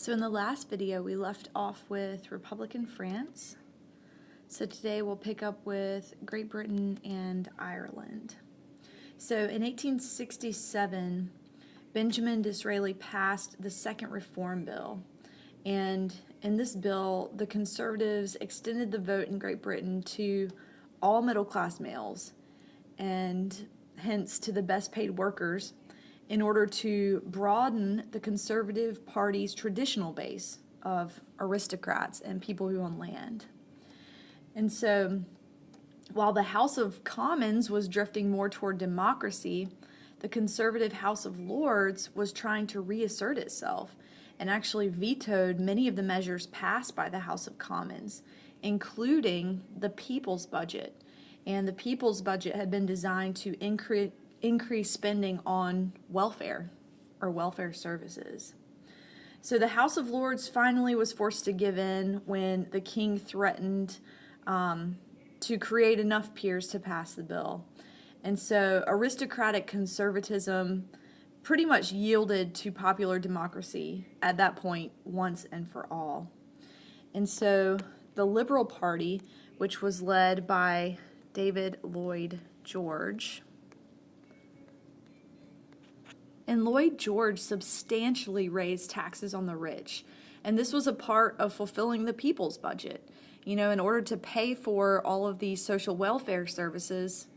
So in the last video, we left off with Republican France. So today we'll pick up with Great Britain and Ireland. So in 1867, Benjamin Disraeli passed the Second Reform Bill. And in this bill, the Conservatives extended the vote in Great Britain to all middle-class males, and hence to the best-paid workers, in order to broaden the Conservative Party's traditional base of aristocrats and people who own land. And so, while the House of Commons was drifting more toward democracy, the Conservative House of Lords was trying to reassert itself and actually vetoed many of the measures passed by the House of Commons, including the People's Budget. And the People's Budget had been designed to increase spending on welfare or welfare services. So the House of Lords finally was forced to give in when the king threatened to create enough peers to pass the bill. And so aristocratic conservatism pretty much yielded to popular democracy at that point once and for all. And so the Liberal Party, which was led by David Lloyd George, and Lloyd George substantially raised taxes on the rich. And this was a part of fulfilling the people's budget. You know, in order to pay for all of these social welfare services,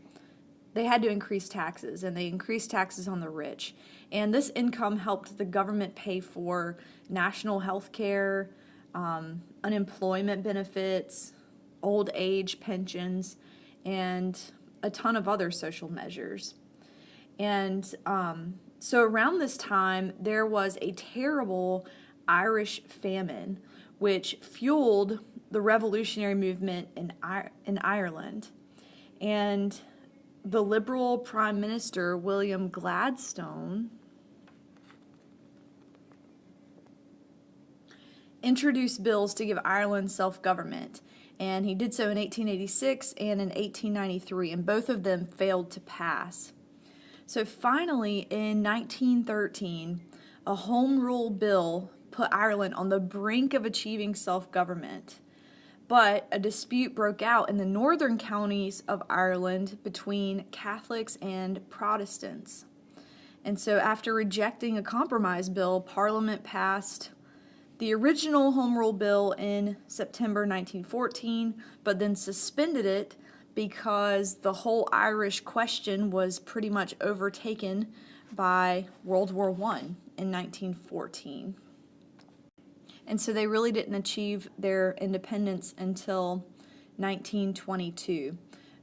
they had to increase taxes, and they increased taxes on the rich. And this income helped the government pay for national health care, unemployment benefits, old age pensions, and a ton of other social measures. And so around this time, there was a terrible Irish famine, which fueled the revolutionary movement in Ireland. And the Liberal Prime Minister, William Gladstone, introduced bills to give Ireland self-government. And he did so in 1886 and in 1893, and both of them failed to pass. So finally, in 1913, a Home Rule bill put Ireland on the brink of achieving self-government. But a dispute broke out in the northern counties of Ireland between Catholics and Protestants. And so after rejecting a compromise bill, Parliament passed the original Home Rule bill in September 1914, but then suspended it because the whole Irish question was pretty much overtaken by World War I in 1914. And so they really didn't achieve their independence until 1922,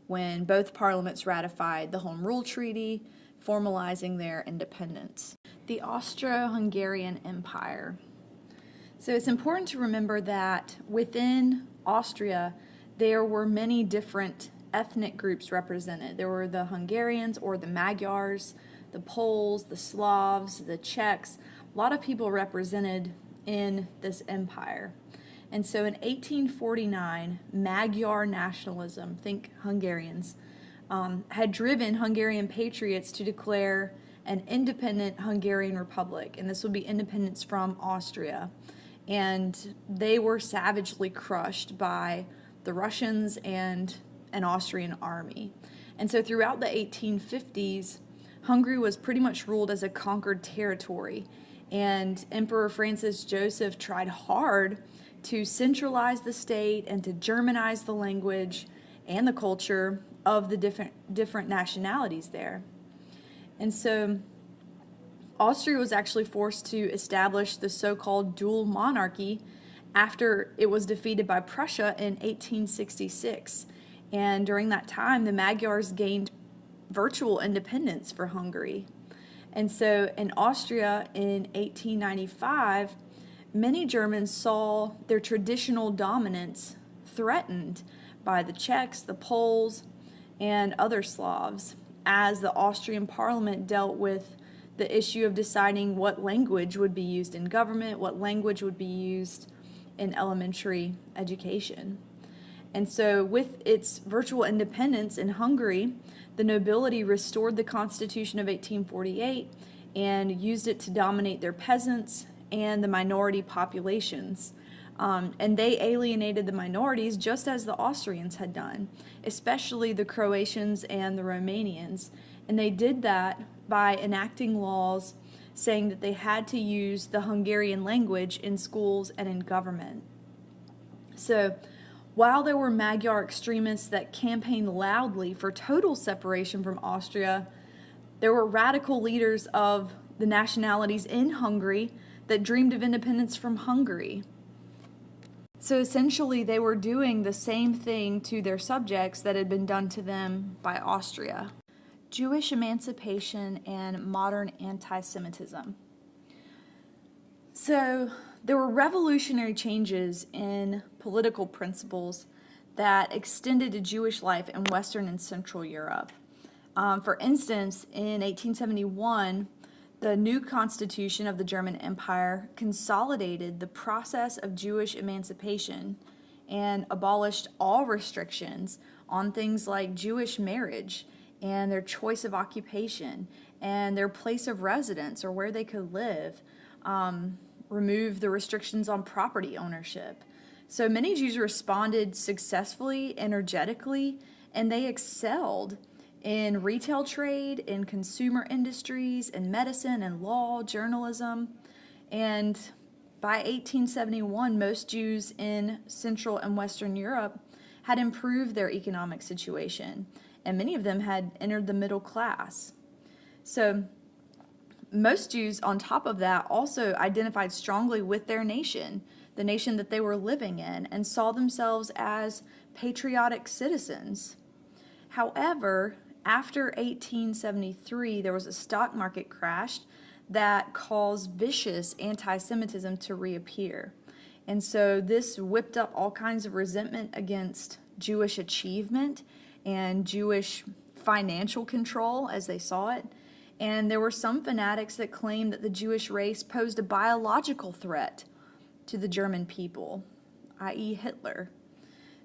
when both parliaments ratified the Home Rule Treaty, formalizing their independence. The Austro-Hungarian Empire. So it's important to remember that within Austria, there were many different ethnic groups represented. There were the Hungarians or the Magyars, the Poles, the Slavs, the Czechs, a lot of people represented in this empire. And so in 1849, Magyar nationalism, think Hungarians, had driven Hungarian patriots to declare an independent Hungarian republic, and this would be independence from Austria. And they were savagely crushed by the Russians and an Austrian army. And so throughout the 1850s, Hungary was pretty much ruled as a conquered territory. And Emperor Francis Joseph tried hard to centralize the state and to Germanize the language and the culture of the different nationalities there. And so Austria was actually forced to establish the so-called dual monarchy after it was defeated by Prussia in 1866. And during that time, the Magyars gained virtual independence for Hungary. And so in Austria in 1895, many Germans saw their traditional dominance threatened by the Czechs, the Poles, and other Slavs, as the Austrian parliament dealt with the issue of deciding what language would be used in government, what language would be used in elementary education. And so with its virtual independence in Hungary, the nobility restored the Constitution of 1848 and used it to dominate their peasants and the minority populations. And they alienated the minorities just as the Austrians had done, especially the Croatians and the Romanians. And they did that by enacting laws saying that they had to use the Hungarian language in schools and in government. So, while there were Magyar extremists that campaigned loudly for total separation from Austria, there were radical leaders of the nationalities in Hungary that dreamed of independence from Hungary. So essentially, they were doing the same thing to their subjects that had been done to them by Austria. Jewish emancipation and modern anti-Semitism. So there were revolutionary changes in political principles that extended to Jewish life in Western and Central Europe. For instance, in 1871, the new constitution of the German Empire consolidated the process of Jewish emancipation and abolished all restrictions on things like Jewish marriage and their choice of occupation and their place of residence or where they could live, removed the restrictions on property ownership. So many Jews responded successfully, energetically, and they excelled in retail trade, in consumer industries, in medicine and law, journalism. And by 1871, most Jews in Central and Western Europe had improved their economic situation, and many of them had entered the middle class. So most Jews, on top of that, also identified strongly with their nation, the nation that they were living in, and saw themselves as patriotic citizens. However, after 1873, there was a stock market crash that caused vicious anti-Semitism to reappear. And so this whipped up all kinds of resentment against Jewish achievement and Jewish financial control as they saw it. And there were some fanatics that claimed that the Jewish race posed a biological threat to the German people, i.e. Hitler.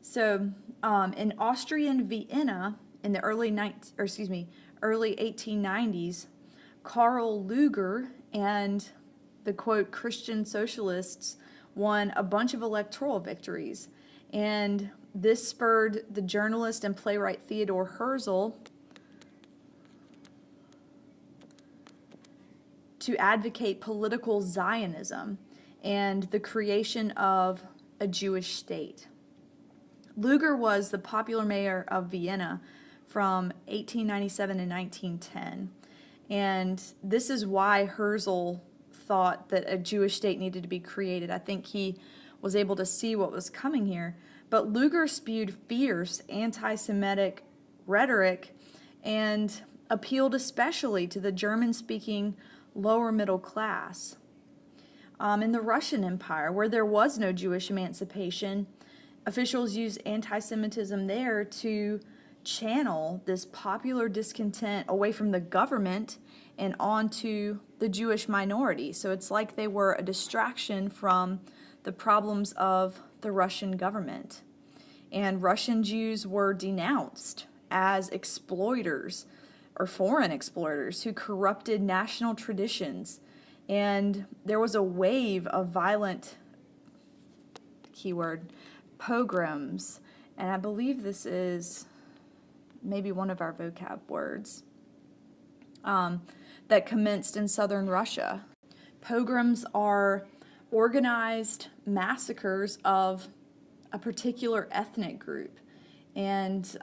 So in Austrian Vienna, in the early 1890s, Karl Lueger and the, quote, Christian socialists won a bunch of electoral victories. And this spurred the journalist and playwright Theodor Herzl to advocate political Zionism and the creation of a Jewish state. Lueger was the popular mayor of Vienna from 1897 to 1910. And this is why Herzl thought that a Jewish state needed to be created. I think he was able to see what was coming here. But Lueger spewed fierce anti-Semitic rhetoric and appealed especially to the German-speaking lower middle class. In the Russian Empire, where there was no Jewish emancipation, officials used anti-Semitism there to channel this popular discontent away from the government and onto the Jewish minority. So it's like they were a distraction from the problems of the Russian government. And Russian Jews were denounced as exploiters or foreign exploiters who corrupted national traditions. And there was a wave of violent, keyword, pogroms. And I believe this is maybe one of our vocab words, that commenced in southern Russia. Pogroms are organized massacres of a particular ethnic group, and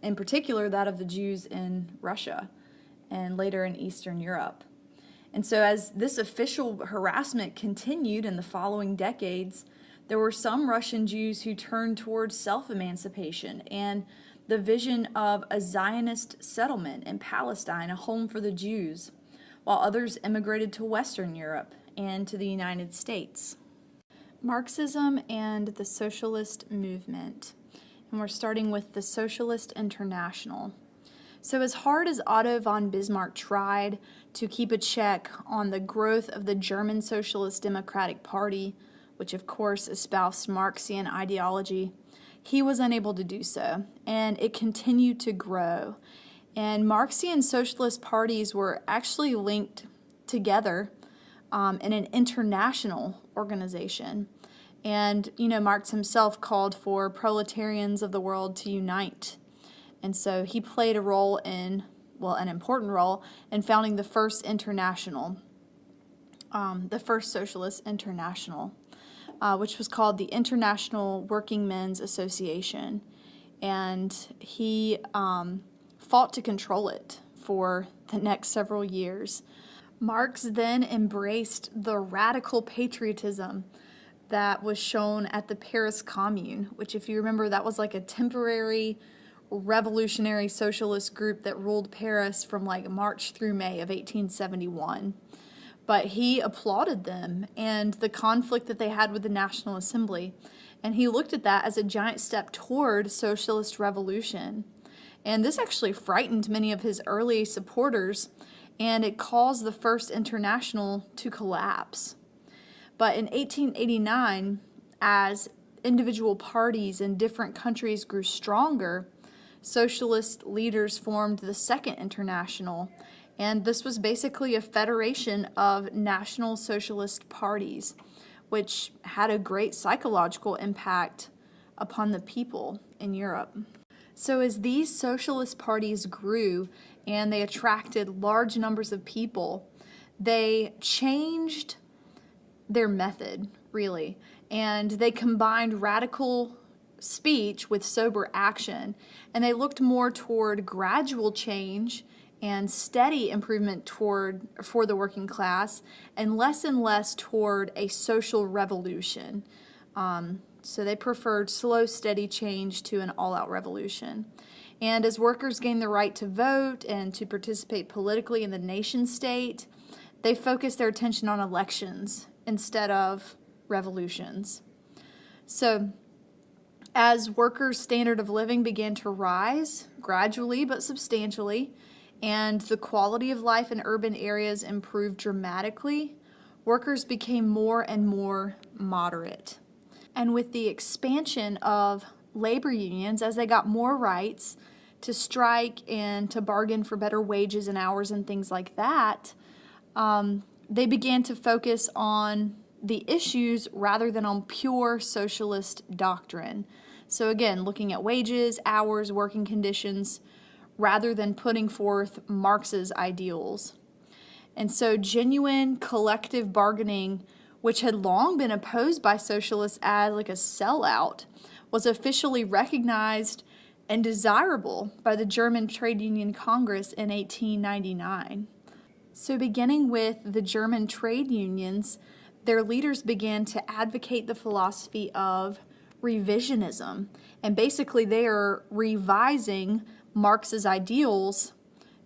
in particular that of the Jews in Russia and later in Eastern Europe. And so as this official harassment continued in the following decades, there were some Russian Jews who turned towards self-emancipation and the vision of a Zionist settlement in Palestine, a home for the Jews, while others immigrated to Western Europe and to the United States. Marxism and the socialist movement. And we're starting with the Socialist International. So as hard as Otto von Bismarck tried to keep a check on the growth of the German Socialist Democratic Party, which of course espoused Marxian ideology, he was unable to do so, and it continued to grow. And Marxian socialist parties were actually linked together in an international organization. And, Marx himself called for proletarians of the world to unite. And so he played a role in, an important role in founding the first international, the first socialist international, which was called the International Working Men's Association. And he fought to control it for the next several years. Marx then embraced the radical patriotism that was shown at the Paris Commune, which, if you remember, that was like a temporary revolutionary socialist group that ruled Paris from like March through May of 1871. But he applauded them and the conflict that they had with the National Assembly, and he looked at that as a giant step toward socialist revolution. And this actually frightened many of his early supporters, and it caused the First International to collapse. But in 1889, as individual parties in different countries grew stronger, socialist leaders formed the Second International, and this was basically a federation of national socialist parties, which had a great psychological impact upon the people in Europe. So as these socialist parties grew and they attracted large numbers of people, they changed their method, really, and they combined radical speech with sober action, and they looked more toward gradual change and steady improvement for the working class, and less toward a social revolution. So they preferred slow, steady change to an all-out revolution. And as workers gained the right to vote and to participate politically in the nation state, they focused their attention on elections instead of revolutions. So as workers' standard of living began to rise, gradually but substantially, and the quality of life in urban areas improved dramatically, workers became more and more moderate. And with the expansion of labor unions, as they got more rights to strike and to bargain for better wages and hours and things like that, they began to focus on the issues rather than on pure socialist doctrine. So again, looking at wages, hours, working conditions, rather than putting forth Marx's ideals. And so genuine collective bargaining, which had long been opposed by socialists as like a sellout, was officially recognized and desirable by the German Trade Union Congress in 1899. So beginning with the German trade unions, their leaders began to advocate the philosophy of revisionism. And basically they are revising Marx's ideals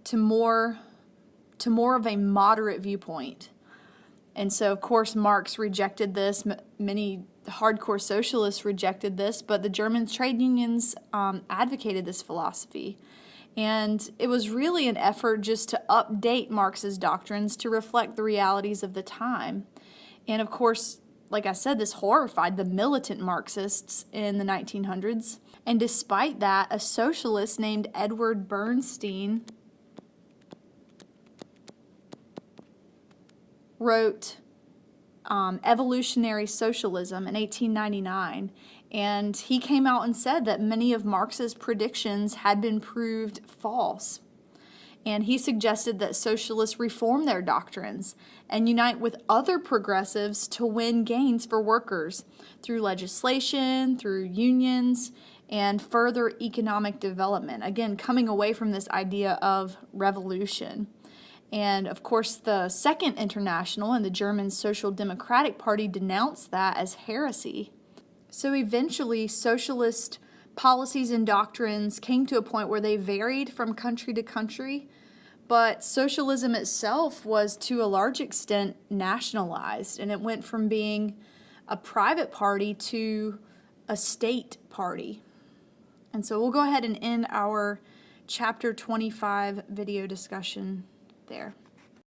to more of a moderate viewpoint. And so, of course, Marx rejected this. Many hardcore socialists rejected this, but the German trade unions advocated this philosophy. And it was really an effort just to update Marx's doctrines to reflect the realities of the time. And of course, like I said, this horrified the militant Marxists in the 1900s. And despite that, a socialist named Edward Bernstein wrote Evolutionary Socialism in 1899, and he came out and said that many of Marx's predictions had been proved false. And he suggested that socialists reform their doctrines and unite with other progressives to win gains for workers through legislation, through unions, and further economic development. Again, coming away from this idea of revolution. And of course, the Second International and the German Social Democratic Party denounced that as heresy. So eventually, socialist policies and doctrines came to a point where they varied from country to country, but socialism itself was to a large extent nationalized, and it went from being a private party to a state party. And so we'll go ahead and end our Chapter 25 video discussion there.